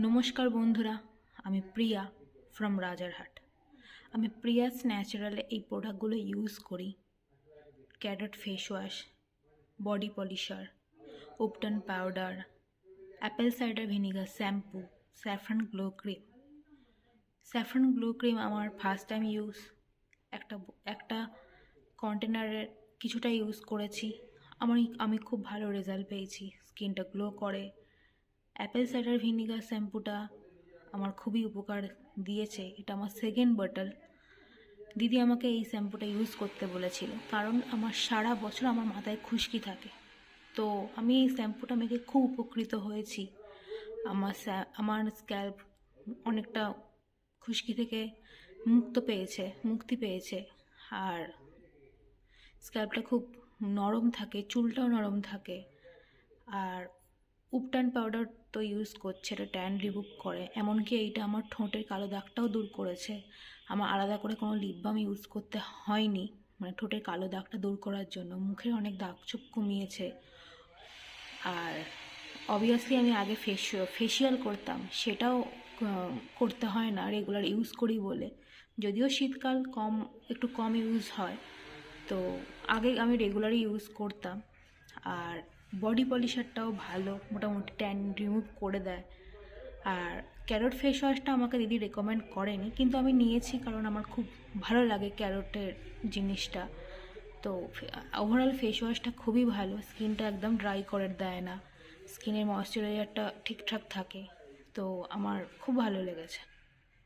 নমস্কার বন্ধুরা, আমি প্রিয়া ফ্রম রাজারহাট। আমি প্রিয়াস ন্যাচারালে এই প্রোডাক্টগুলো ইউজ করি। Carrot face wash, body polisher, ubtan powder, apple cider vinegar shampoo, saffron glow cream. Saffron glow cream আমার ফার্স্ট টাইম ইউজ। একটা কন্টেনারের কিছুটা ইউজ করেছি। আমি খুব ভালো রেজাল্ট পেয়েছি, স্কিনটা গ্লো করে। অ্যাপেল সাইডার ভিনিগার শ্যাম্পুটা আমার খুবই উপকার দিয়েছে। এটা আমার সেকেন্ড বটল। দিদি আমাকে এই শ্যাম্পুটা ইউজ করতে বলেছিল, কারণ আমার সারা বছর আমার মাথায় খুশকি থাকে। তো আমি এই শ্যাম্পুটা মেখে খুব উপকৃত হয়েছি। আমার স্ক্যাল্প অনেকটা খুশকি থেকে মুক্তি পেয়েছে। আর স্ক্যাল্পটা খুব নরম থাকে, চুলটাও নরম থাকে। আর উপটান পাউডার তো ইউজ করছে, এটা ট্যান রিমুভ করে। এমনকি এইটা আমার ঠোঁটের কালো দাগটাও দূর করেছে। আমার আলাদা করে কোনো লিপ বাম ইউজ করতে হয়নি, মানে ঠোঁটের কালো দাগটা দূর করার জন্য। মুখের অনেক দাগ ছোপ কমিয়েছে। আর অবভিয়াসলি আমি আগে ফেসিয়াল করতাম, সেটাও করতে হয় না, রেগুলার ইউজ করি বলে। যদিও শীতকাল একটু কম ইউজ হয়, তো আগে আমি রেগুলারই ইউজ করতাম। আর বডি পলিশারটাও ভালো, মোটামুটি ট্যান রিমুভ করে দেয়। আর ক্যারট ফেস ওয়াশটা আমাকে দিদি রেকমেন্ড করেনি, কিন্তু আমি নিয়েছি কারণ আমার খুব ভালো লাগে ক্যারটের জিনিসটা। তো ওভারঅল ফেস ওয়াশটা খুবই ভালো, স্কিনটা একদম ড্রাই করে দেয় না, স্কিনের ময়শ্চারাইজারটা ঠিকঠাক থাকে। তো আমার খুব ভালো লেগেছে।